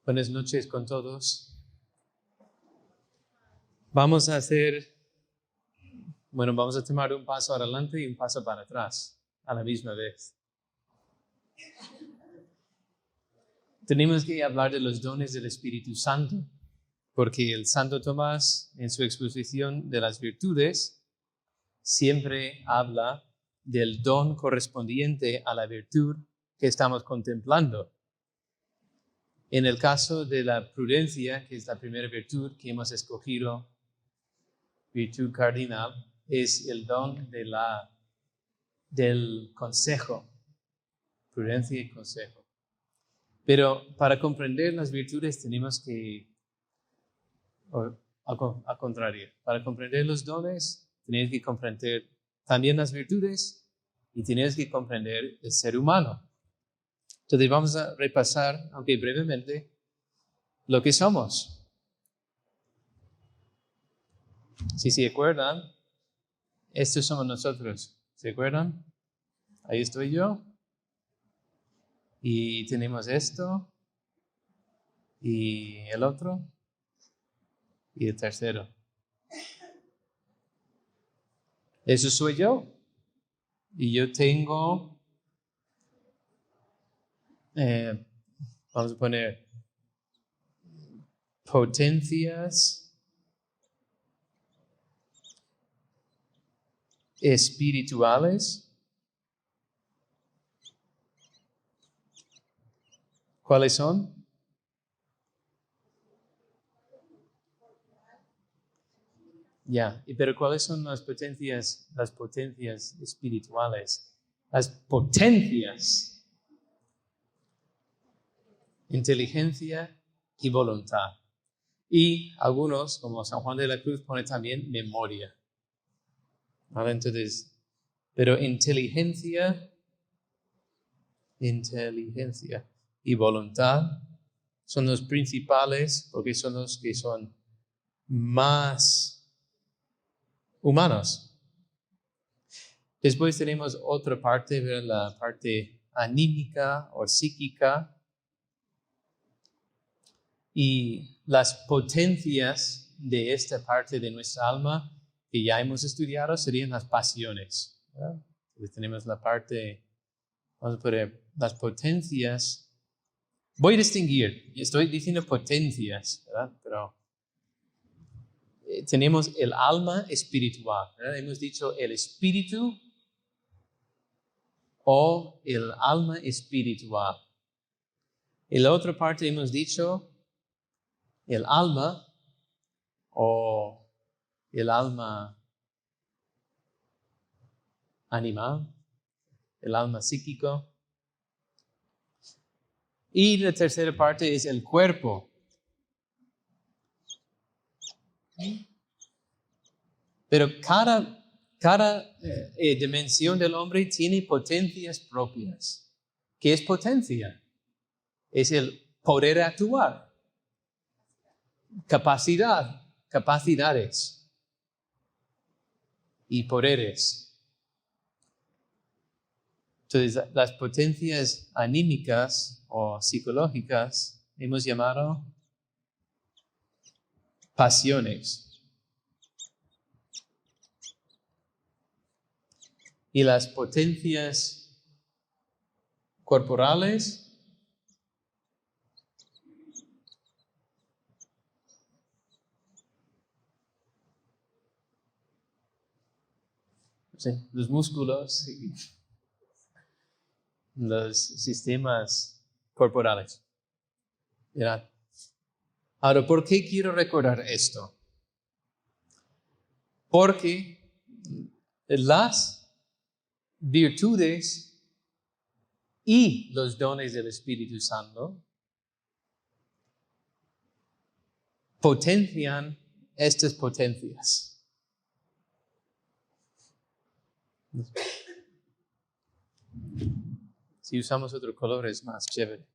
Buenas noches con todos. Vamos a tomar un paso adelante y un paso para atrás a la misma vez. Tenemos que hablar de los dones del Espíritu Santo, porque el Santo Tomás, en su exposición de las virtudes, siempre habla del don correspondiente a la virtud que estamos contemplando. En el caso de la prudencia, que es la primera virtud que hemos escogido, virtud cardinal, es el don del consejo, prudencia y consejo. Pero para comprender las virtudes tenemos que, al contrario, para comprender los dones, tenemos que comprender también las virtudes y tenemos que comprender el ser humano. Entonces vamos a repasar, aunque brevemente, lo que somos. Si se acuerdan, estos somos nosotros. ¿Se acuerdan? Ahí estoy yo. Y tenemos esto. Y el otro. Y el tercero. Eso soy yo. Y yo tengo... vamos a poner potencias espirituales. ¿Cuáles son? Pero ¿cuáles son las potencias espirituales? Las potencias. Inteligencia y voluntad. Y algunos, como San Juan de la Cruz, pone también memoria. ¿Vale? Entonces, pero inteligencia y voluntad son los principales porque son los que son más humanos. Después tenemos otra parte, la parte anímica o psíquica. Y las potencias de esta parte de nuestra alma que ya hemos estudiado serían las pasiones. ¿Verdad? Entonces tenemos la parte, vamos a poner las potencias. Voy a distinguir, estoy diciendo potencias, ¿verdad? Pero tenemos el alma espiritual, ¿verdad? Hemos dicho el espíritu o el alma espiritual. En la otra parte hemos dicho el alma o el alma animal, el alma psíquico. Y la tercera parte es el cuerpo. Pero cada dimensión del hombre tiene potencias propias. ¿Qué es potencia? Es el poder actuar. Capacidades y poderes. Entonces, las potencias anímicas o psicológicas hemos llamado pasiones. Y las potencias corporales los músculos y los sistemas corporales. ¿Verdad? Ahora, ¿por qué quiero recordar esto? Porque las virtudes y los dones del Espíritu Santo potencian estas potencias. Si usamos otro color es más chévere.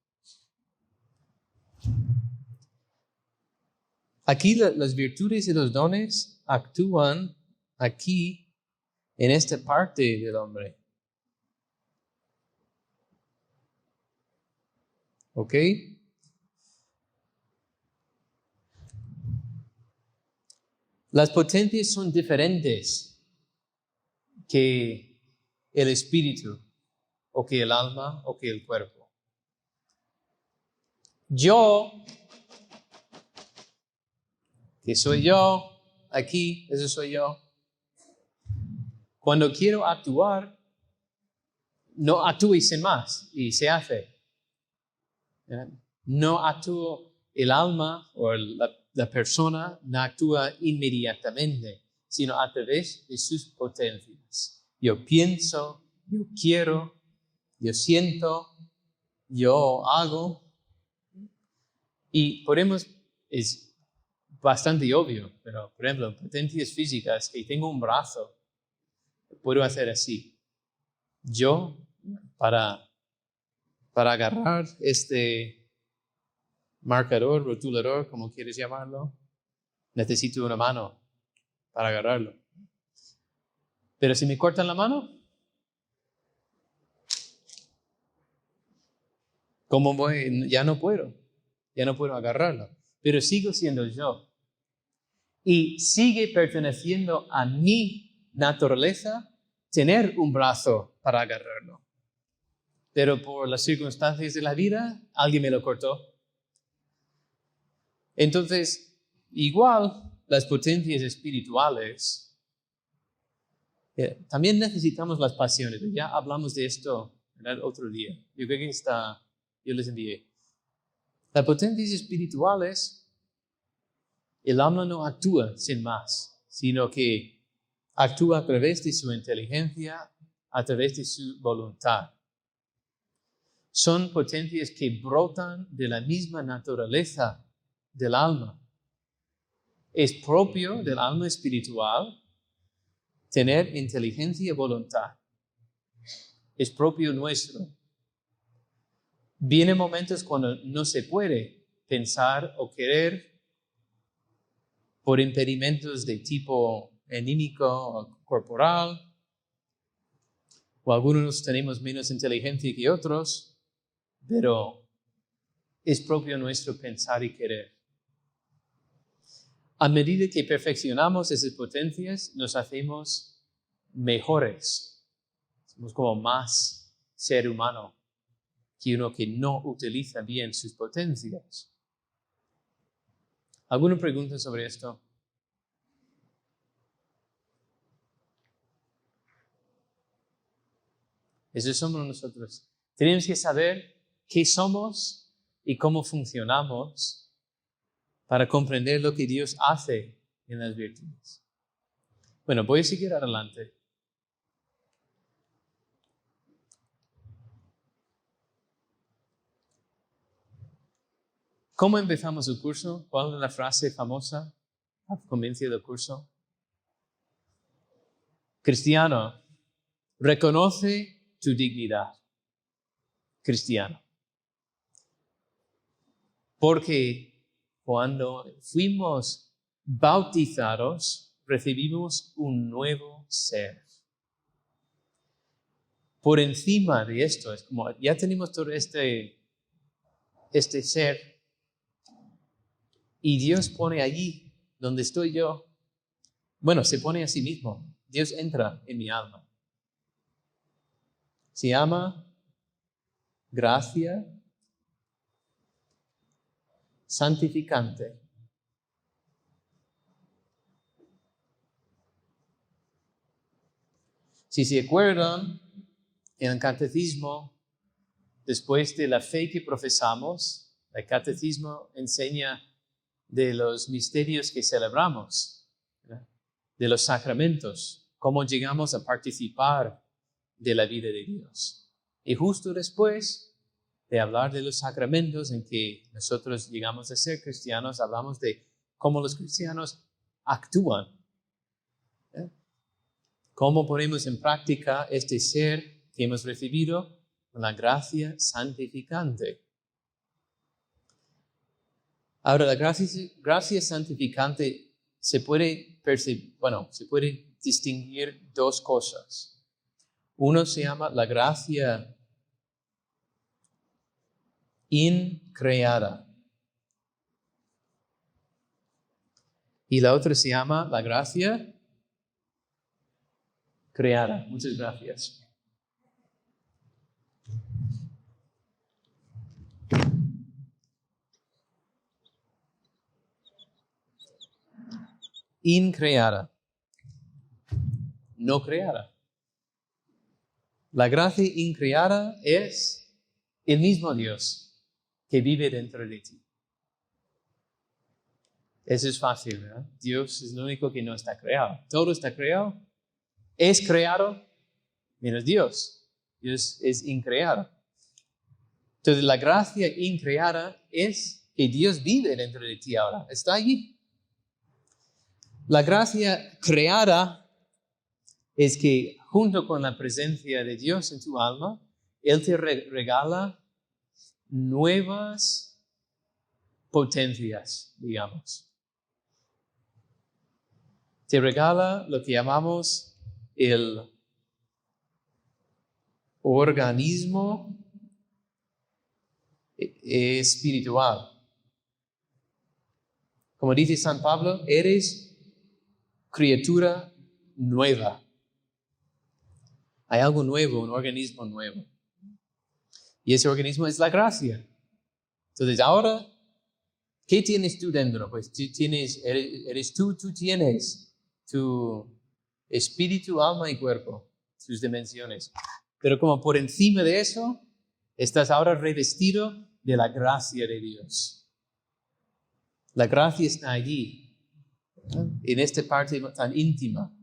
Aquí las virtudes y los dones actúan aquí en esta parte del hombre. ¿Ok? Las potencias son diferentes que el espíritu, o que el alma, o que el cuerpo. Yo, que soy yo, aquí, eso soy yo. Cuando quiero actuar, no actúo y sin más, y se hace. No actúo, el alma o la persona no actúa inmediatamente, sino a través de sus potencias. Yo pienso, yo quiero, yo siento, yo hago. Y es bastante obvio, pero por ejemplo, en potencias físicas, que tengo un brazo, puedo hacer así. Yo, para agarrar este marcador, rotulador, como quieres llamarlo, necesito una mano para agarrarlo. Pero si me cortan la mano, ¿cómo voy? Ya no puedo agarrarlo. Pero sigo siendo yo. Y sigue perteneciendo a mi naturaleza tener un brazo para agarrarlo. Pero por las circunstancias de la vida, alguien me lo cortó. Entonces, igual las potencias espirituales, también necesitamos las pasiones. Ya hablamos de esto el otro día. Yo creo que yo les envié. Las potencias espirituales, el alma no actúa sin más, sino que actúa a través de su inteligencia, a través de su voluntad. Son potencias que brotan de la misma naturaleza del alma. Es propio del alma espiritual tener inteligencia y voluntad. Es propio nuestro. Vienen momentos cuando no se puede pensar o querer por impedimentos de tipo anímico o corporal, o algunos tenemos menos inteligencia que otros, pero es propio nuestro pensar y querer. A medida que perfeccionamos esas potencias, nos hacemos mejores. Somos como más ser humano que uno que no utiliza bien sus potencias. ¿Alguna pregunta sobre esto? Eso somos nosotros. Tenemos que saber qué somos y cómo funcionamos para comprender lo que Dios hace en las virtudes. Bueno, voy a seguir adelante. ¿Cómo empezamos el curso? ¿Cuál es la frase famosa al comienzo del curso? Cristiano, reconoce tu dignidad. Cristiano. Porque cuando fuimos bautizados, recibimos un nuevo ser. Por encima de esto, es como ya tenemos todo este ser, y Dios pone allí donde estoy yo. Bueno, se pone a sí mismo. Dios entra en mi alma. Se llama gracia santificante. Si se acuerdan, en el catecismo, después de la fe que profesamos, el catecismo enseña de los misterios que celebramos, ¿verdad? De los sacramentos, cómo llegamos a participar de la vida de Dios. Y justo después de hablar de los sacramentos en que nosotros llegamos a ser cristianos, hablamos de cómo los cristianos actúan. ¿Cómo ponemos en práctica este ser que hemos recibido con la gracia santificante? Ahora, la gracia santificante se puede distinguir dos cosas. Uno se llama la gracia increada. Y la otra se llama la gracia creada. Muchas gracias. Increada. No creada. La gracia increada es el mismo Dios que vive dentro de ti. Eso es fácil, ¿verdad? Dios es el único que no está creado. Todo está creado. Es creado menos Dios. Dios es increado. Entonces la gracia increada es que Dios vive dentro de ti ahora. Está allí. La gracia creada es que junto con la presencia de Dios en tu alma, Él te regala nuevas potencias, digamos. Te regala lo que llamamos el organismo espiritual. Como dice San Pablo, eres criatura nueva. Hay algo nuevo, un organismo nuevo. Y ese organismo es la gracia. Entonces ahora, ¿qué tienes tú dentro? Pues tú tienes tu espíritu, alma y cuerpo, sus dimensiones. Pero como por encima de eso, estás ahora revestido de la gracia de Dios. La gracia está allí, ¿verdad? En esta parte tan íntima.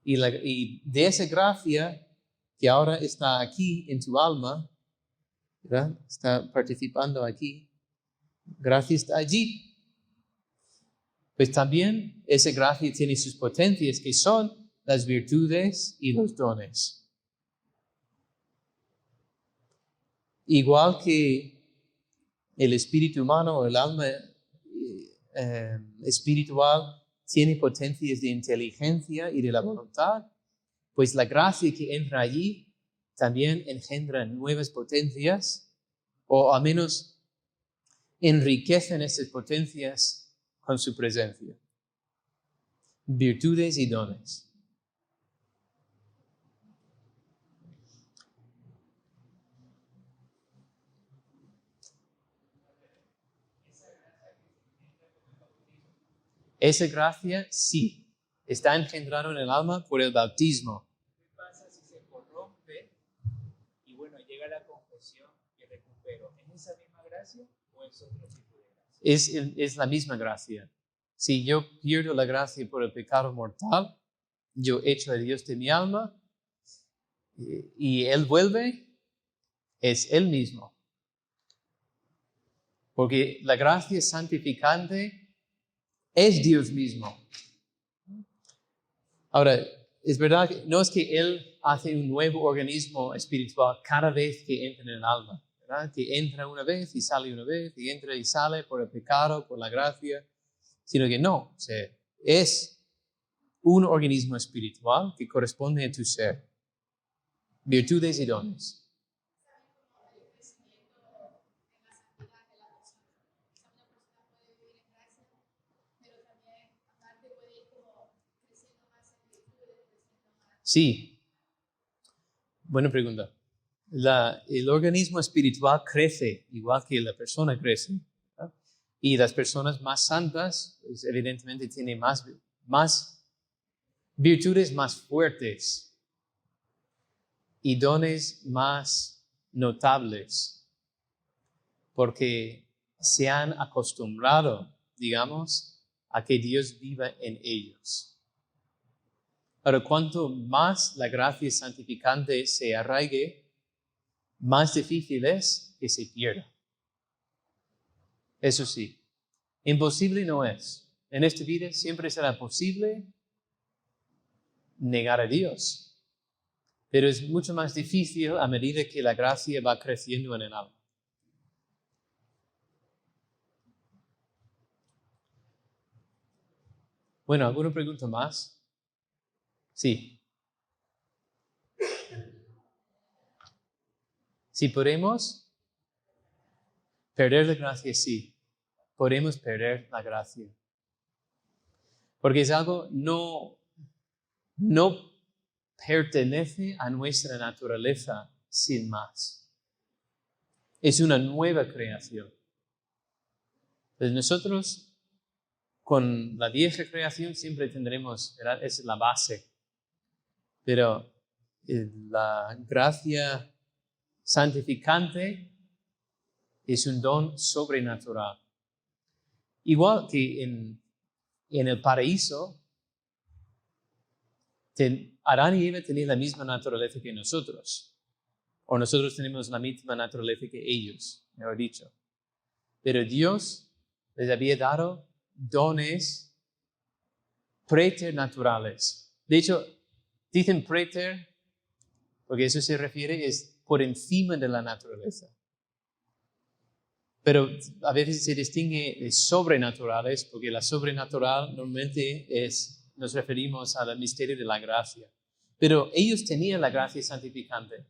Y de esa gracia que ahora está aquí en tu alma, ¿verdad? Está participando aquí, gracia está allí. Pues también esa gracia tiene sus potencias que son las virtudes y los dones. Igual que el espíritu humano o el alma espiritual tiene potencias de inteligencia y de la voluntad, pues la gracia que entra allí también engendra nuevas potencias, o al menos enriquecen esas potencias con su presencia. Virtudes y dones. Esa gracia sí está engendrada en el alma por el bautismo. ¿Qué pasa si se corrompe y bueno, llega la confesión y recupero? ¿Es esa misma gracia o es otro tipo de gracia? Es la misma gracia. Si yo pierdo la gracia por el pecado mortal, yo echo a Dios de mi alma y Él vuelve, es Él mismo. Porque la gracia santificante es Dios mismo. Ahora, es verdad que no es que Él hace un nuevo organismo espiritual cada vez que entra en el alma, ¿verdad? Que entra una vez y sale una vez, y entra y sale por el pecado, por la gracia, sino que no, o sea, es un organismo espiritual que corresponde a tu ser. Virtudes y dones. Sí, buena pregunta. El organismo espiritual crece igual que la persona crece, ¿verdad? Y las personas más santas, pues, evidentemente, tienen más virtudes más fuertes y dones más notables, porque se han acostumbrado, digamos, a que Dios viva en ellos. Ahora, cuanto más la gracia santificante se arraigue, más difícil es que se pierda. Eso sí, imposible no es. En esta vida siempre será posible negar a Dios, pero es mucho más difícil a medida que la gracia va creciendo en el alma. Bueno, ¿alguna pregunta más? Sí. Si podemos perder la gracia, sí. Podemos perder la gracia. Porque es algo no pertenece a nuestra naturaleza sin más. Es una nueva creación. Entonces nosotros con la vieja creación siempre tendremos, ¿verdad? Es la base. Pero la gracia santificante es un don sobrenatural. Igual que en el paraíso, Adán y Eva tenían la misma naturaleza que nosotros. O nosotros tenemos la misma naturaleza que ellos, mejor dicho. Pero Dios les había dado dones preternaturales. De hecho, dicen preter, porque eso se refiere, es por encima de la naturaleza. Pero a veces se distingue de sobrenaturales, porque la sobrenatural normalmente nos referimos al misterio de la gracia. Pero ellos tenían la gracia santificante.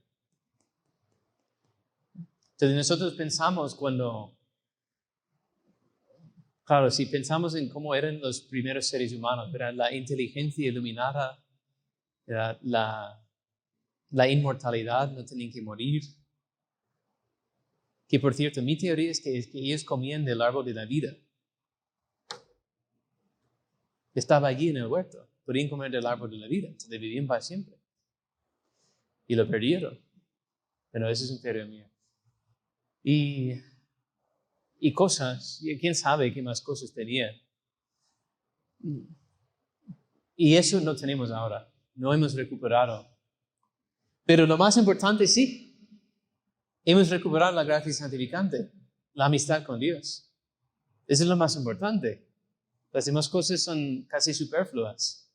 Entonces nosotros pensamos claro, si pensamos en cómo eran los primeros seres humanos, ¿verdad? La inteligencia iluminada, la inmortalidad, no tenían que morir. Que por cierto, mi teoría es que ellos comían del árbol de la vida. Estaba allí en el huerto. Podían comer del árbol de la vida. Entonces vivían para siempre. Y lo perdieron. Pero eso es una teoría mía. Y cosas, y quién sabe qué más cosas tenían. Y eso no tenemos ahora. No hemos recuperado. Pero lo más importante sí. Hemos recuperado la gracia santificante, la amistad con Dios. Eso es lo más importante. Las demás cosas son casi superfluas,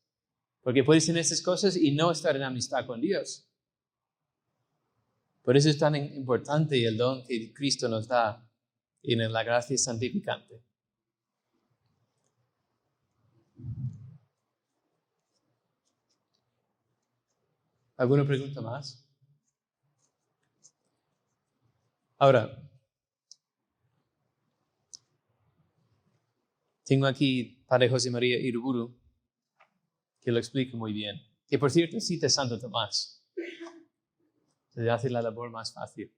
porque puedes tener estas cosas y no estar en amistad con Dios. Por eso es tan importante el don que Cristo nos da en la gracia santificante. ¿Alguna pregunta más? Ahora, tengo aquí Padre José María Iruburu, que lo explica muy bien. Que por cierto cita a Santo Tomás. Se hace la labor más fácil.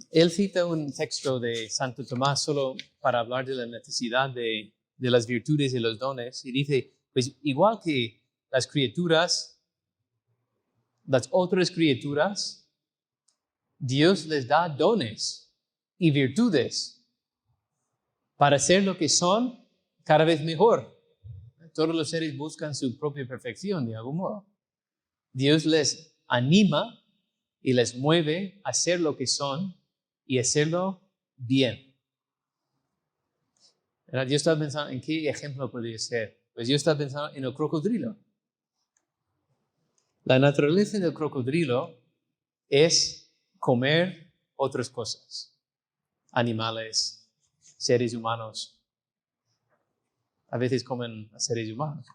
Él cita un texto de Santo Tomás solo para hablar de la necesidad de las virtudes y los dones. Y dice, pues igual que las criaturas, las otras criaturas, Dios les da dones y virtudes para ser lo que son cada vez mejor. Todos los seres buscan su propia perfección de algún modo. Dios les anima y les mueve a ser lo que son y hacerlo bien. Yo estaba pensando en qué ejemplo podría ser. Pues yo estaba pensando en el crocodrilo. La naturaleza del crocodrilo es comer otras cosas, animales, seres humanos. A veces comen a seres humanos.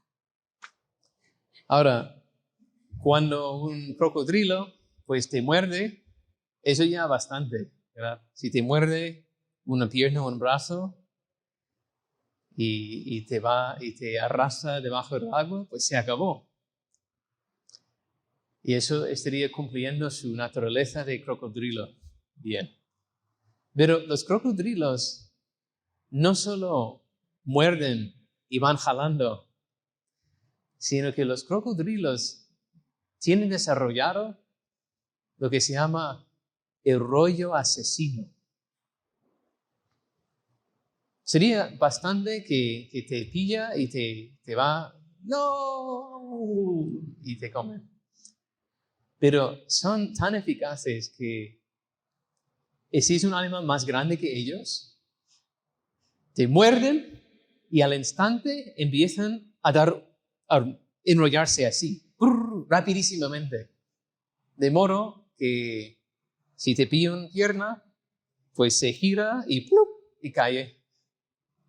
Ahora, cuando un crocodrilo pues te muerde, eso ya bastante, ¿verdad? Si te muerde una pierna o un brazo y te arrastra debajo del agua, pues se acabó. Y eso estaría cumpliendo su naturaleza de crocodrilo. Bien. Pero los crocodrilos no solo muerden y van jalando, sino que los crocodrilos tienen desarrollado lo que se llama el rollo asesino. Sería bastante que te pilla y te va, ¡no! Y te comen. Pero son tan eficaces que si es un animal más grande que ellos, te muerden y al instante empiezan a enrollarse así, rapidísimamente. De modo que si te pilla una pierna, pues se gira y cae.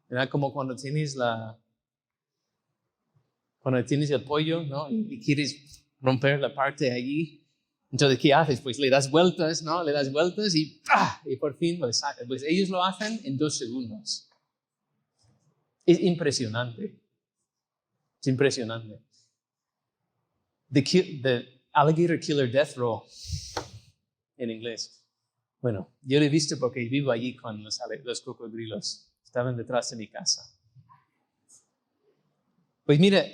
¿Verdad? Como cuando tienes el pollo, ¿no? Y quieres romper la parte de allí. Entonces, ¿qué haces? Pues le das vueltas, ¿no? Le das vueltas y por fin lo sacas. Pues ellos lo hacen en 2 segundos. Es impresionante. Es impresionante. The alligator killer death row en inglés. Bueno, yo lo he visto porque vivo allí con los cocodrilos. Estaban detrás de mi casa. Pues mira,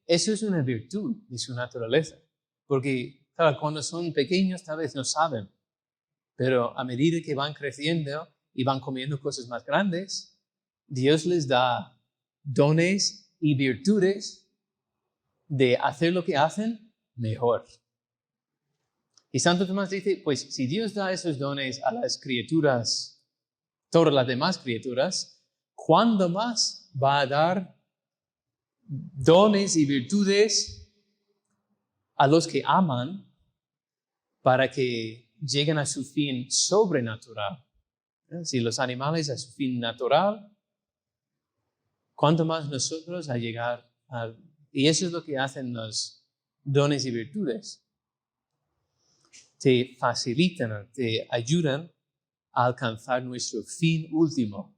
eso es una virtud de su naturaleza. Porque, claro, cuando son pequeños tal vez no saben. Pero a medida que van creciendo y van comiendo cosas más grandes, Dios les da dones y virtudes de hacer lo que hacen mejor. Y Santo Tomás dice, pues si Dios da esos dones a las criaturas, todas las demás criaturas, ¿cuándo más va a dar dones y virtudes a los que aman para que lleguen a su fin sobrenatural? Si los animales a su fin natural, ¿cuánto más nosotros a llegar a... Y eso es lo que hacen los dones y virtudes. Te facilitan, te ayudan a alcanzar nuestro fin último,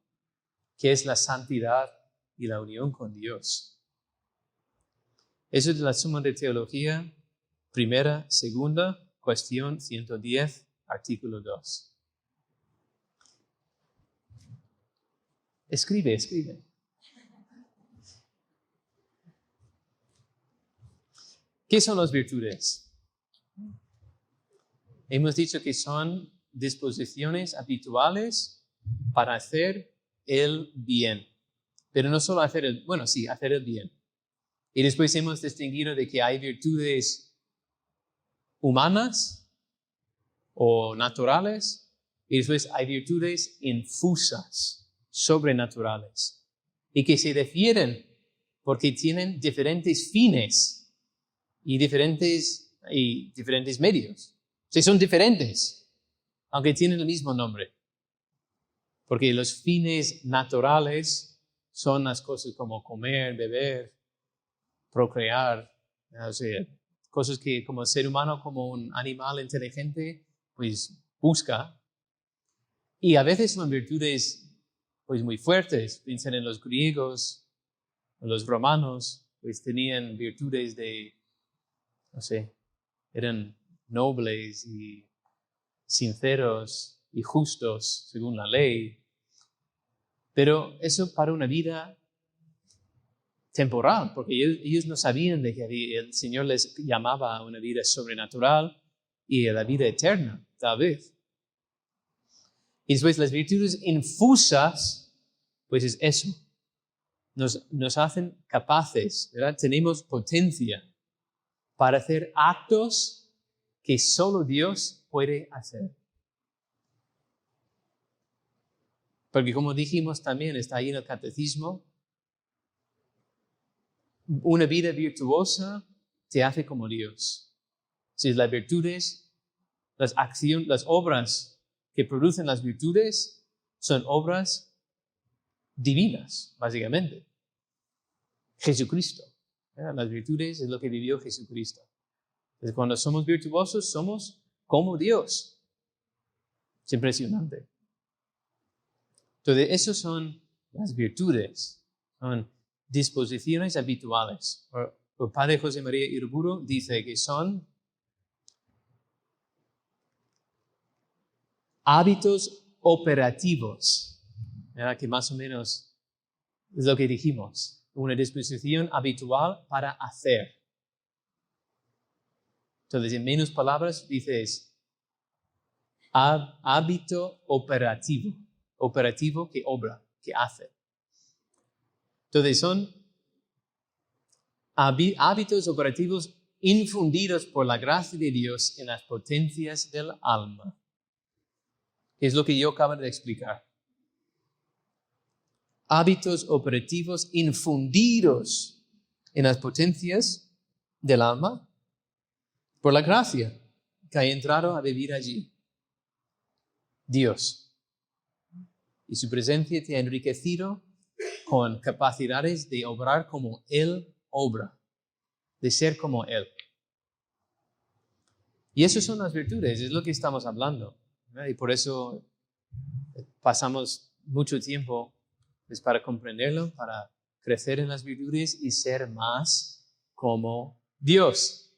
que es la santidad y la unión con Dios. Eso es la Suma de Teología, primera, segunda, cuestión 110, artículo 2. Escribe. ¿Qué son las virtudes? Hemos dicho que son disposiciones habituales para hacer el bien. Pero no solo hacer hacer el bien. Y después hemos distinguido de que hay virtudes humanas o naturales, y después hay virtudes infusas, sobrenaturales, y que se difieren porque tienen diferentes fines y diferentes medios. O sea, son diferentes, aunque tienen el mismo nombre. Porque los fines naturales son las cosas como comer, beber, procrear, o sea, cosas que como ser humano, como un animal inteligente, pues busca. Y a veces son virtudes pues muy fuertes. Piensen en los griegos, en los romanos, pues tenían virtudes de, eran nobles y sinceros y justos según la ley. Pero eso para una vida temporal, porque ellos no sabían de que el Señor les llamaba a una vida sobrenatural y a la vida eterna, tal vez. Y después las virtudes infusas, pues es eso. Nos hacen capaces, ¿verdad? Tenemos potencia para hacer actos que solo Dios puede hacer. Porque como dijimos también, está ahí en el catecismo, una vida virtuosa te hace como Dios. Si las virtudes, las obras que producen las virtudes son obras divinas, básicamente. Jesucristo. Las virtudes es lo que vivió Jesucristo. Entonces, cuando somos virtuosos, somos como Dios. Es impresionante. Entonces, esas son las virtudes. Son disposiciones habituales. El padre José María Irburu dice que son hábitos operativos. ¿Verdad? Que más o menos es lo que dijimos. Una disposición habitual para hacer. Entonces, en menos palabras, dices hábito operativo. Operativo que obra, que hace. Entonces, son hábitos operativos infundidos por la gracia de Dios en las potencias del alma. Es lo que yo acabo de explicar. Hábitos operativos infundidos en las potencias del alma por la gracia que ha entrado a vivir allí. Dios. Y su presencia te ha enriquecido con capacidades de obrar como Él obra, de ser como Él. Y esas son las virtudes, es lo que estamos hablando. ¿Verdad? Y por eso pasamos mucho tiempo pues, para comprenderlo, para crecer en las virtudes y ser más como Dios.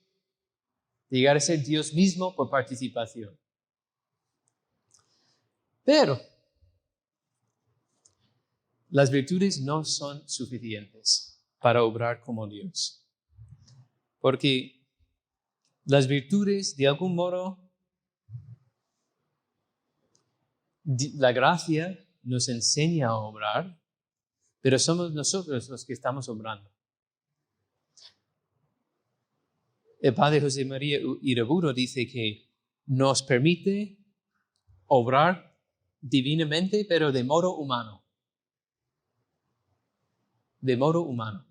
Llegar a ser Dios mismo por participación. Pero las virtudes no son suficientes para obrar como Dios. Porque las virtudes, de algún modo, la gracia nos enseña a obrar, pero somos nosotros los que estamos obrando. El padre José María Iraburu dice que nos permite obrar divinamente, pero de modo humano. De modo humano.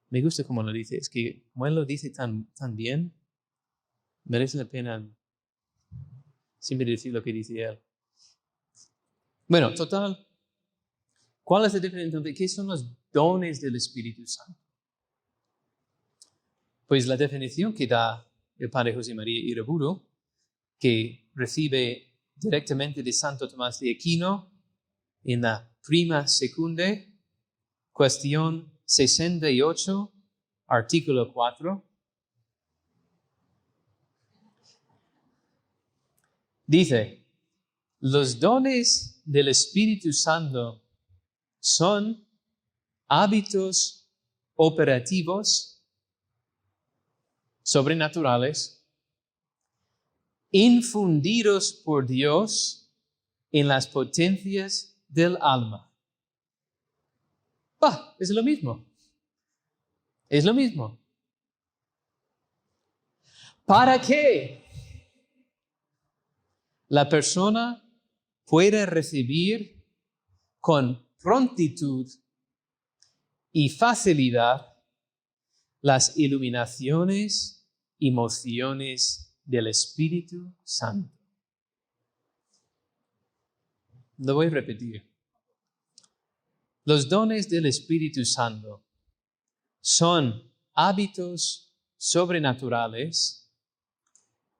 Me gusta cómo lo dice, es que como él lo dice tan bien, merece la pena siempre decir lo que dice él. Bueno, total, ¿cuál es la diferencia entonces? ¿Qué son los dones del Espíritu Santo? Pues la definición que da el padre José María Iraburu, que recibe directamente de Santo Tomás de Aquino en la Prima Secunde, cuestión 68, artículo 4. Dice, los dones del Espíritu Santo son hábitos operativos sobrenaturales infundidos por Dios en las potencias del alma. Es lo mismo. Es lo mismo. ¿Para qué la persona pueda recibir con prontitud y facilidad las iluminaciones y mociones del Espíritu Santo? Lo voy a repetir. Los dones del Espíritu Santo son hábitos sobrenaturales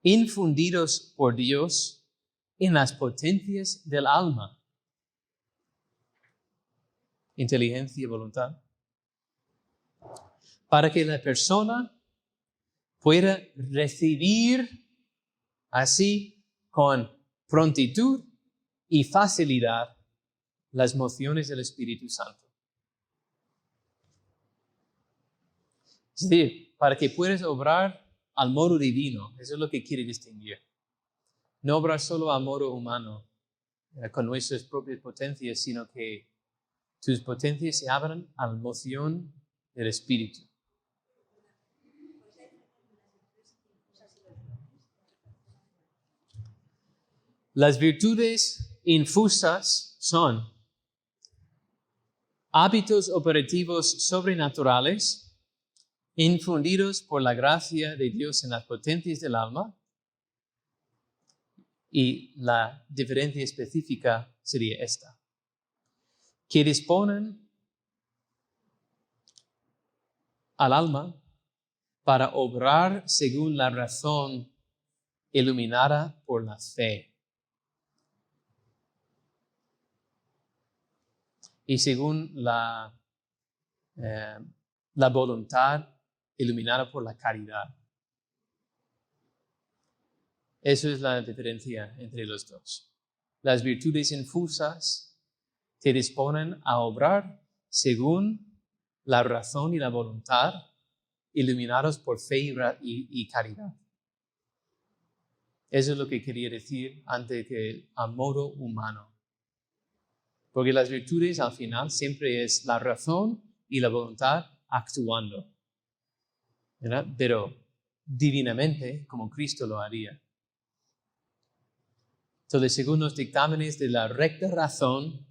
infundidos por Dios en las potencias del alma. Inteligencia y voluntad. Para que la persona pueda recibir así con prontitud y facilidad las mociones del Espíritu Santo. Es decir, para que puedas obrar al modo divino, eso es lo que quiere distinguir. No obrar solo a modo humano, con nuestras propias potencias, sino que tus potencias se abran a la moción del Espíritu. Las virtudes infusas son hábitos operativos sobrenaturales infundidos por la gracia de Dios en las potencias del alma, y la diferencia específica sería esta, que disponen al alma para obrar según la razón iluminada por la fe y según la voluntad iluminada por la caridad. Eso es la diferencia entre los dos. Las virtudes infusas te disponen a obrar según la razón y la voluntad, iluminados por fe y caridad. Eso es lo que quería decir antes que a modo humano. Porque las virtudes al final siempre es la razón y la voluntad actuando, ¿verdad? Pero divinamente, como Cristo lo haría. Entonces, según los dictámenes de la recta razón,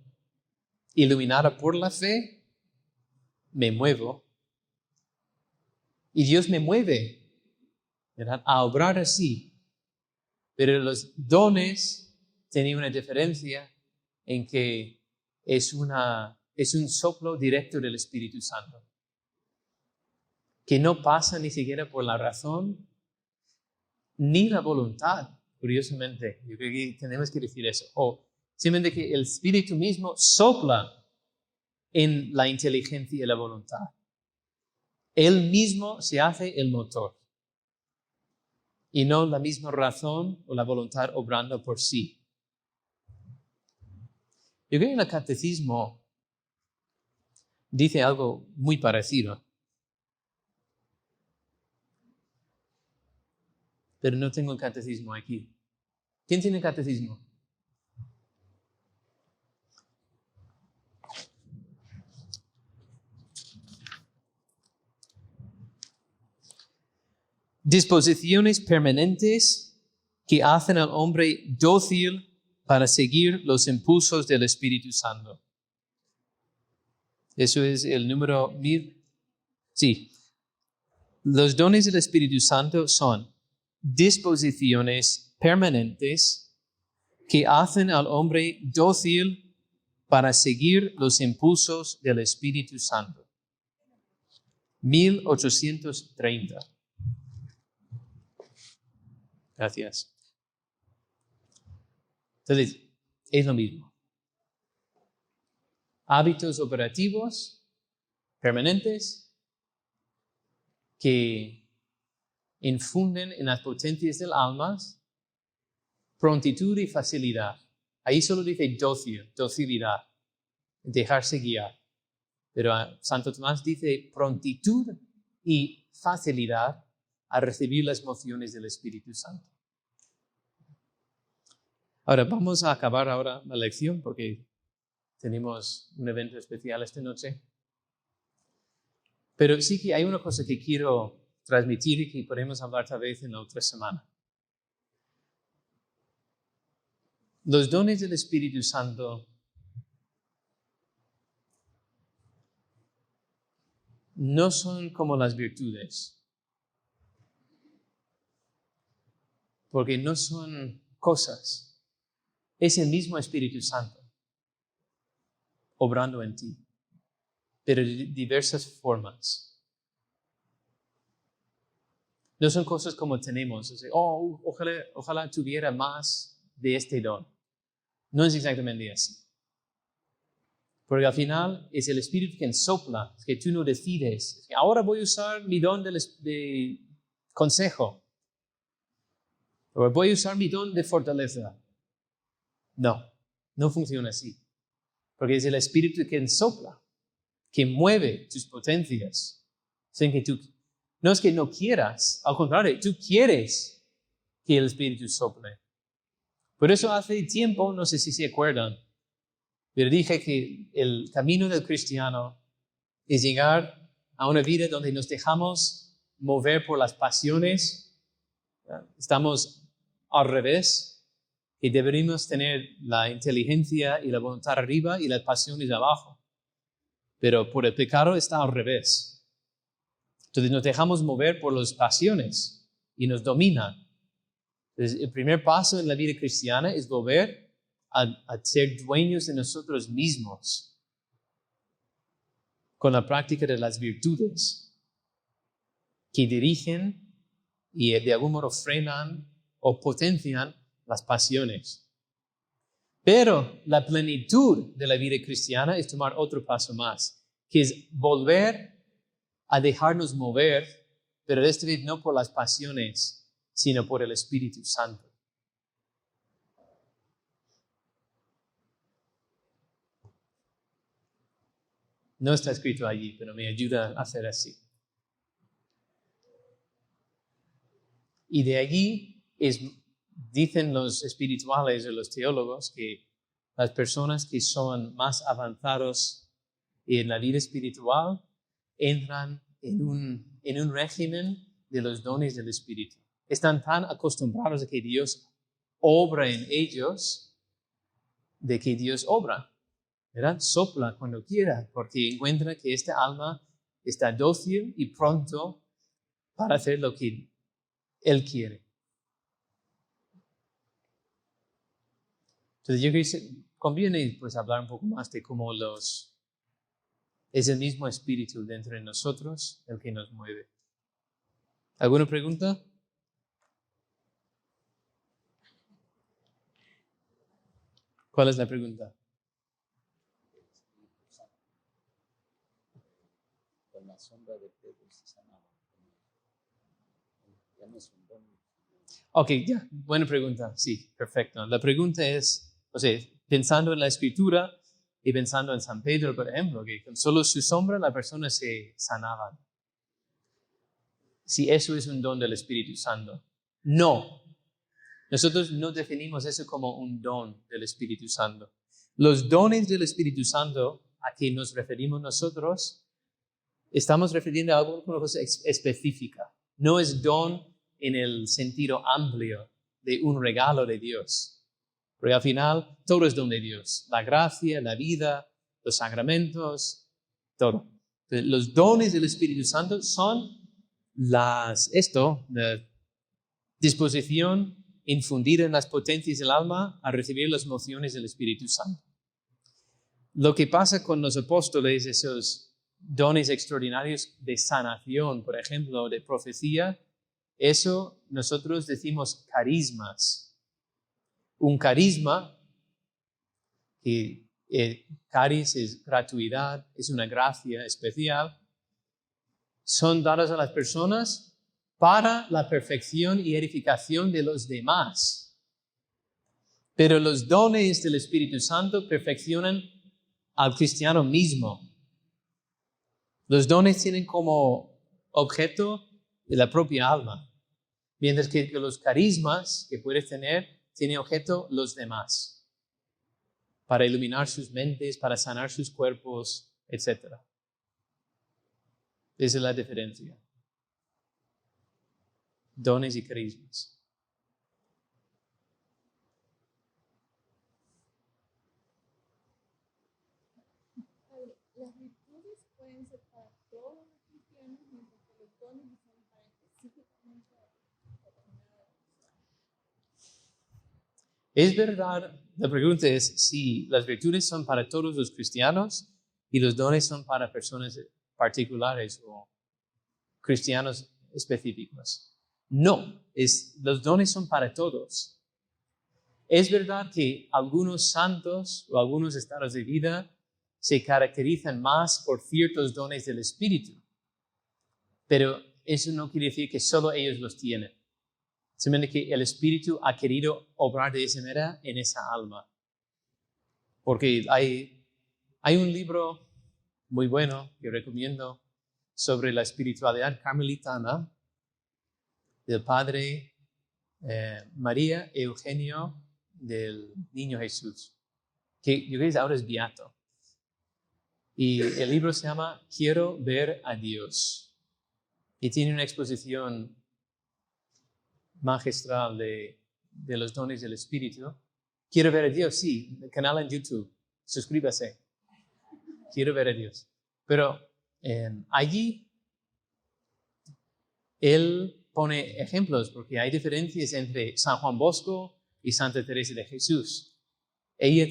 iluminada por la fe, me muevo. Y Dios me mueve, ¿verdad?, a obrar así. Pero los dones tienen una diferencia en que es un soplo directo del Espíritu Santo, que no pasa ni siquiera por la razón ni la voluntad. Curiosamente, yo creo que tenemos que decir eso. O simplemente que el Espíritu mismo sopla en la inteligencia y la voluntad. Él mismo se hace el motor y no la misma razón o la voluntad obrando por sí. Yo creo que en el catecismo dice algo muy parecido, pero no tengo el catecismo aquí. ¿Quién tiene el catecismo? Disposiciones permanentes que hacen al hombre dócil para seguir los impulsos del Espíritu Santo. Eso es el número 1000. Sí. Los dones del Espíritu Santo son disposiciones permanentes que hacen al hombre dócil para seguir los impulsos del Espíritu Santo. 1830. Gracias. Entonces, es lo mismo. Hábitos operativos permanentes que infunden en las potencias del alma prontitud y facilidad. Ahí solo dice docilidad, dejarse guiar. Pero Santo Tomás dice prontitud y facilidad a recibir las mociones del Espíritu Santo. Ahora, vamos a acabar ahora la lección porque tenemos un evento especial esta noche. Pero sí que hay una cosa que quiero transmitir y que podemos hablar tal vez en la otra semana. Los dones del Espíritu Santo no son como las virtudes, porque no son cosas. Es el mismo Espíritu Santo obrando en ti, pero de diversas formas. No son cosas como tenemos, ojalá tuviera más de este don. No es exactamente así. Porque al final es el Espíritu quien sopla, es que tú no decides. Es que ahora voy a usar mi don de consejo. O voy a usar mi don de fortaleza. No funciona así. Porque es el Espíritu quien sopla, que mueve tus potencias. Sin que tú, no es que no quieras, al contrario, tú quieres que el Espíritu sople. Por eso hace tiempo, no sé si se acuerdan, pero dije que el camino del cristiano es llegar a una vida donde nos dejamos mover por las pasiones. Estamos al revés, y deberíamos tener la inteligencia y la voluntad arriba y las pasiones abajo. Pero por el pecado está al revés. Entonces nos dejamos mover por las pasiones y nos dominan. Entonces, el primer paso en la vida cristiana es volver a ser dueños de nosotros mismos con la práctica de las virtudes que dirigen y de algún modo frenan o potencian las pasiones. Pero la plenitud de la vida cristiana es tomar otro paso más, que es volver a dejarnos mover, pero esta vez no por las pasiones, sino por el Espíritu Santo. No está escrito allí, pero me ayuda a hacer así. Y de allí dicen los espirituales o los teólogos que las personas que son más avanzados en la vida espiritual entran en un régimen de los dones del Espíritu. Están tan acostumbrados a que Dios obra en ellos, de que Dios obra, ¿verdad? Sopla cuando quiera, porque encuentra que esta alma está dócil y pronto para hacer lo que Él quiere. Entonces yo creo que conviene pues hablar un poco más de cómo es el mismo Espíritu dentro de nosotros el que nos mueve. ¿Alguna pregunta? ¿Cuál es la pregunta? sombra de Pedro se sanaba. Ya no es un don. Ok, ya, buena pregunta. Sí, perfecto. La pregunta es, o sea, pensando en la Escritura y pensando en San Pedro, por ejemplo, que con solo su sombra la persona se sanaba. Si eso es un don del Espíritu Santo. No. Nosotros no definimos eso como un don del Espíritu Santo. Los dones del Espíritu Santo a que nos referimos nosotros, estamos refiriendo a alguna cosa específica. No es don en el sentido amplio de un regalo de Dios. Porque al final todo es don de Dios. La gracia, la vida, los sacramentos, todo. Entonces, los dones del Espíritu Santo son la disposición infundida en las potencias del alma a recibir las mociones del Espíritu Santo. Lo que pasa con los apóstoles, esos dones extraordinarios de sanación, por ejemplo, de profecía, eso nosotros decimos carismas. Un carisma, que caris es gratuidad, es una gracia especial, son dadas a las personas para la perfección y edificación de los demás. Pero los dones del Espíritu Santo perfeccionan al cristiano mismo. Los dones tienen como objeto de la propia alma, mientras que los carismas que puedes tener tienen objeto los demás, para iluminar sus mentes, para sanar sus cuerpos, etc. Esa es la diferencia. Dones y carismas. Las virtudes pueden ser para todos los cristianos, mientras que los dones son para específicamente determinadas personas. Es verdad, la pregunta es si las virtudes son para todos los cristianos y los dones son para personas particulares o cristianos específicos. No, los dones son para todos. Es verdad que algunos santos o algunos estados de vida se caracterizan más por ciertos dones del Espíritu, pero eso no quiere decir que solo ellos los tienen. Simplemente que el Espíritu ha querido obrar de esa manera en esa alma. Porque hay un libro muy bueno que recomiendo sobre la espiritualidad carmelitana del padre María Eugenio del Niño Jesús, que yo creo que ahora es beato. Y el libro se llama Quiero ver a Dios. Y tiene una exposición magistral de los dones del Espíritu. Quiero ver a Dios, sí, el canal en YouTube. Suscríbase. Quiero ver a Dios. Pero allí él pone ejemplos porque hay diferencias entre San Juan Bosco y Santa Teresa de Jesús. Ella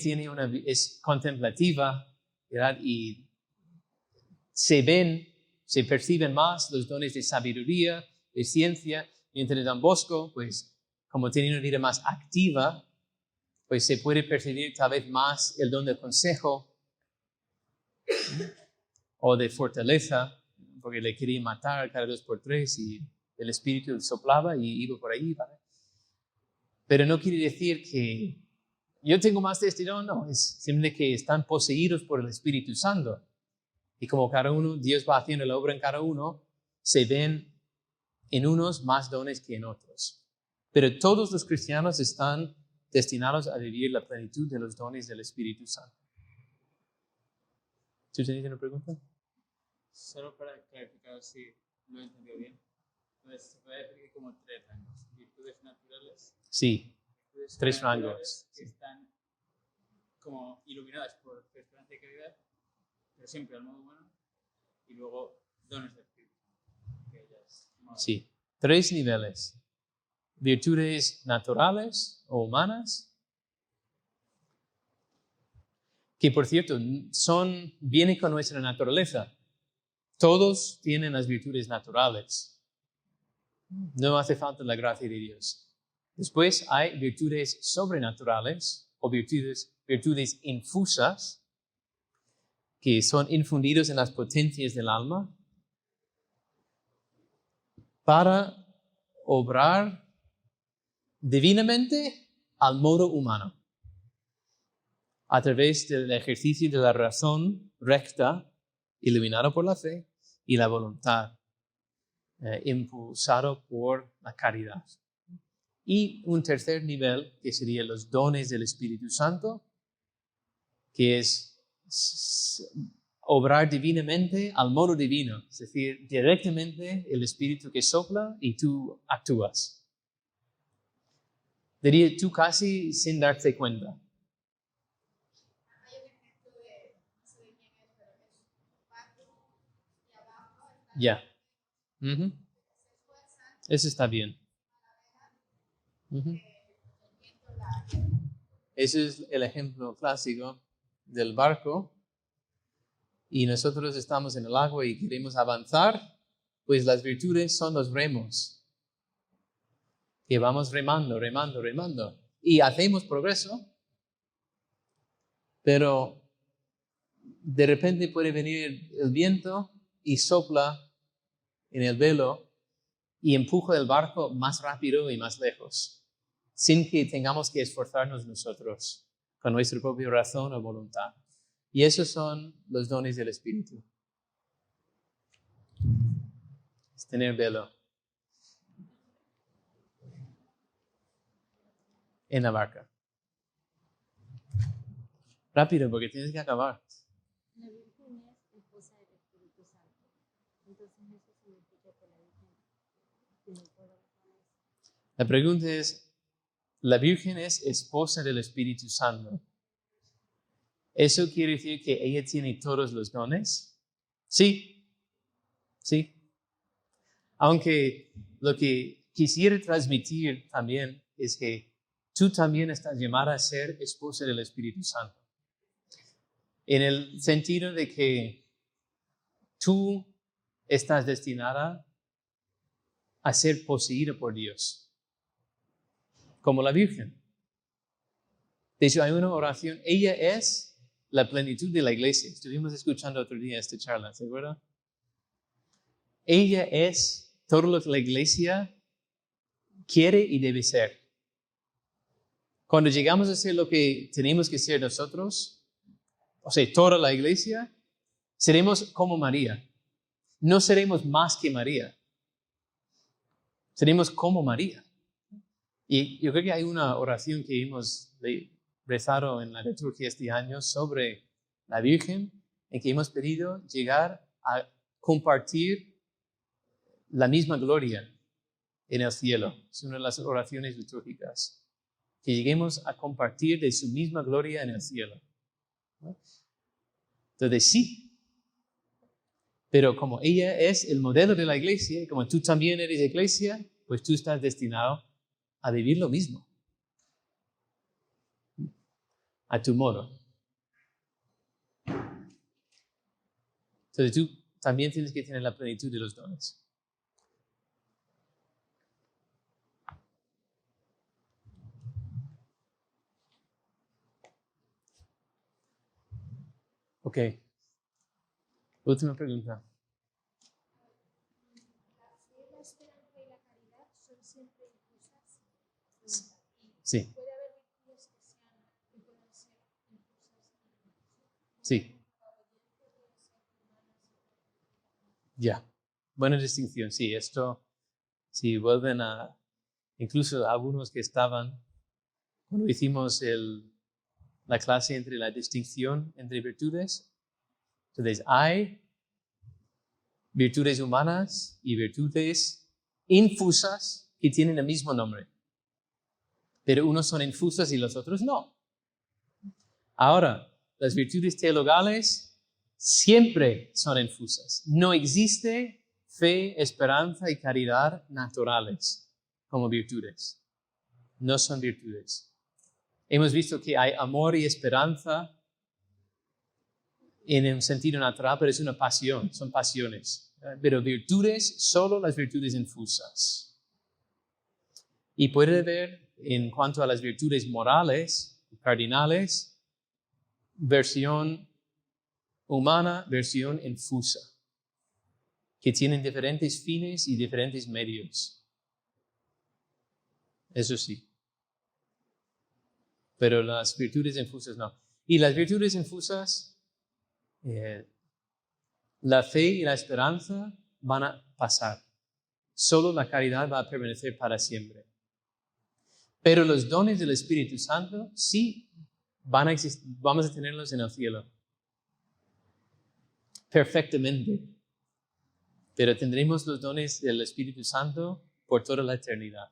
es contemplativa, ¿verdad? Y se perciben más los dones de sabiduría, de ciencia, mientras Don Bosco, pues, como tiene una vida más activa, pues se puede percibir tal vez más el don del consejo o de fortaleza, porque le quería matar cada 2 por 3 y el espíritu soplaba y iba por ahí, ¿vale? Pero no quiere decir que yo tengo más de este don, no, es simplemente que están poseídos por el Espíritu Santo. Y como cada uno, Dios va haciendo la obra en cada uno, se ven en unos más dones que en otros. Pero todos los cristianos están destinados a vivir la plenitud de los dones del Espíritu Santo. ¿Tú tenías una pregunta? Solo para clarificar si lo he entendido bien. Entonces, se puede definir como 3 rangos. Virtudes naturales. Sí, Virtudes 3 sobrenaturales rangos. que están como iluminadas por esperanza y caridad, pero siempre al modo humano. Y luego dones del Espíritu. Que ya es más... Sí, 3 niveles. Virtudes naturales o humanas, que por cierto vienen con nuestra naturaleza. Todos tienen las virtudes naturales. No hace falta la gracia de Dios. Después hay virtudes sobrenaturales o virtudes infusas, que son infundidos en las potencias del alma. para obrar divinamente al modo humano, a través del ejercicio de la razón recta, iluminado por la fe, y la voluntad, impulsado por la caridad. Y un tercer nivel, que serían los dones del Espíritu Santo, que es obrar divinamente al modo divino, es decir, directamente el Espíritu que sopla y tú actúas. Diría tú casi sin darte cuenta. Ya. Ujú. Eso está bien. Ujú. Ese es el ejemplo clásico del barco. Y nosotros estamos en el agua y queremos avanzar, pues las virtudes son los remos. Que vamos remando, remando, remando. Y hacemos progreso, pero de repente puede venir el viento y sopla en el velo y empuja el barco más rápido y más lejos, sin que tengamos que esforzarnos nosotros con nuestra propia razón o voluntad. Y esos son los dones del Espíritu. Es tener velo en la barca. Rápido, porque tienes que acabar. La Virgen es esposa del Espíritu Santo. Entonces eso significa que la Virgen tiene todas las dones. La pregunta es, ¿la Virgen es esposa del Espíritu Santo? ¿Eso quiere decir que ella tiene todos los dones? Sí, sí. Aunque lo que quisiera transmitir también es que tú también estás llamada a ser esposa del Espíritu Santo. En el sentido de que tú estás destinada a ser poseída por Dios, como la Virgen. De hecho, hay una oración, ella es la plenitud de la iglesia. Estuvimos escuchando otro día esta charla, ¿se acuerdan? Ella es todo lo que la iglesia quiere y debe ser. Cuando llegamos a ser lo que tenemos que ser nosotros, o sea, toda la iglesia, seremos como María. No seremos más que María. Seremos como María. Y yo creo que hay una oración que hemos rezado en la liturgia este año sobre la Virgen, en que hemos pedido llegar a compartir la misma gloria en el cielo. Es una de las oraciones litúrgicas. Que lleguemos a compartir de su misma gloria en el cielo. Entonces sí, pero como ella es el modelo de la iglesia, y como tú también eres iglesia, pues tú estás destinado a vivir lo mismo. A tu modo. Entonces tú también tienes que tener la plenitud de los dones. Ok. Última pregunta. La esperanza y la caridad son siempre infusas. Sí, Puede haber virtudes que puedan ser infusas. sí. Ya. Buena distinción. Sí, esto, si vuelven a, incluso algunos que estaban, cuando hicimos la clase entre la distinción entre virtudes, entonces hay virtudes humanas y virtudes infusas que tienen el mismo nombre. Pero unos son infusas y los otros no. Ahora, las virtudes teologales siempre son infusas. No existe fe, esperanza y caridad naturales como virtudes. No son virtudes. Hemos visto que hay amor y esperanza en un sentido natural, pero es una pasión, son pasiones. Pero virtudes, solo las virtudes infusas. Y puede haber, en cuanto a las virtudes morales, cardinales, versión humana, versión infusa. que tienen diferentes fines y diferentes medios. Eso sí. Pero las virtudes infusas no. Y las virtudes infusas, la fe y la esperanza van a pasar. Solo la caridad va a permanecer para siempre. Pero los dones del Espíritu Santo sí van a existir, vamos a tenerlos en el cielo. Perfectamente. Pero tendremos los dones del Espíritu Santo por toda la eternidad.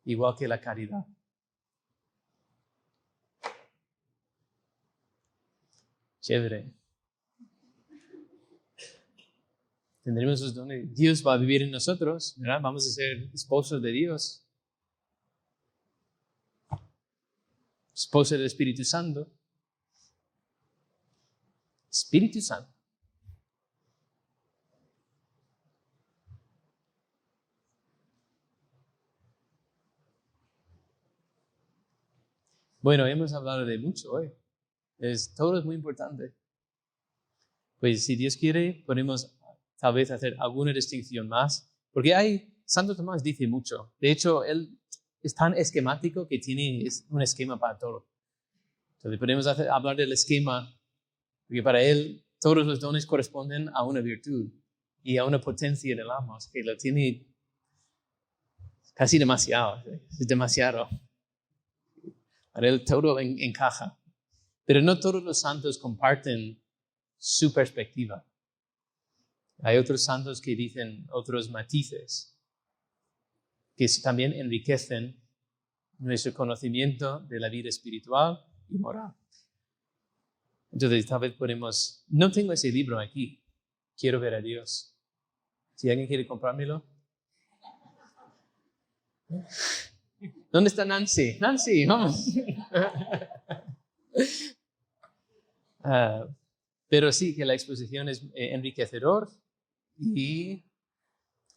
Igual que la caridad. Chévere. Tendremos los dones. Dios va a vivir en nosotros, ¿verdad? Vamos a ser esposos de Dios. Esposa del Espíritu Santo. Espíritu Santo. Bueno, hemos hablado de mucho hoy. Todo es muy importante. Pues si Dios quiere, podemos tal vez hacer alguna distinción más. Porque Santo Tomás dice mucho. De hecho, él es tan esquemático que tiene un esquema para todo. Entonces podemos hablar del esquema, porque para él todos los dones corresponden a una virtud y a una potencia del alma. O sea, que lo tiene casi demasiado. Es demasiado. Para él todo encaja. Pero no todos los santos comparten su perspectiva. Hay otros santos que dicen otros matices que también enriquecen nuestro conocimiento de la vida espiritual y moral. Entonces, tal vez podemos... No tengo ese libro aquí. Quiero ver a Dios. Si alguien quiere comprármelo. ¿Dónde está Nancy? Nancy, vamos. Pero sí, que la exposición es enriquecedor y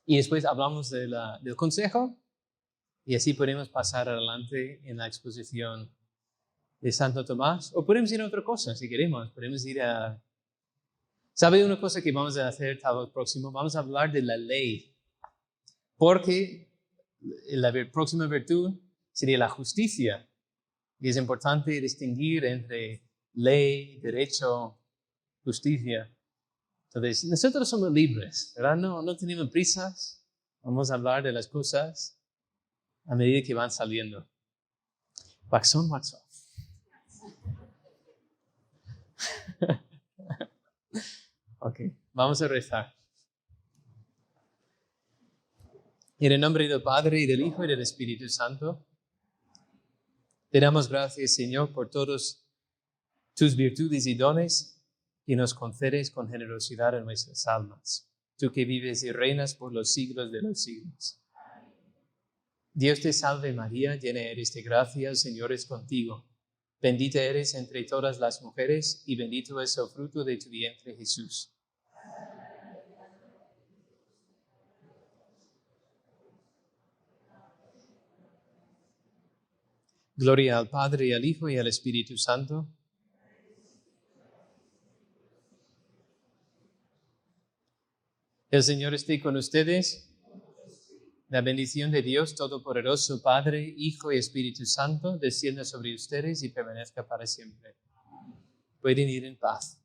después hablamos del consejo y así podemos pasar adelante en la exposición de Santo Tomás. O podemos ir a otra cosa si queremos. Podemos ir a... ¿Sabe una cosa que vamos a hacer tal vez próximo? Vamos a hablar de la ley. Porque la próxima virtud sería la justicia. Y es importante distinguir entre ley, derecho, justicia. Entonces, nosotros somos libres, ¿verdad? No tenemos prisas. Vamos a hablar de las cosas a medida que van saliendo. Wax on, wax off. Ok, vamos a rezar. En el nombre del Padre, y del Hijo, y del Espíritu Santo, te damos gracias, Señor, por todos tus virtudes y dones que nos concedes con generosidad en nuestras almas. Tú que vives y reinas por los siglos de los siglos. Dios te salve María, llena eres de gracia, el Señor es contigo. Bendita eres entre todas las mujeres y bendito es el fruto de tu vientre, Jesús. Gloria al Padre, y al Hijo, y al Espíritu Santo. El Señor esté con ustedes. La bendición de Dios Todopoderoso, Padre, Hijo y Espíritu Santo, descienda sobre ustedes y permanezca para siempre. Pueden ir en paz.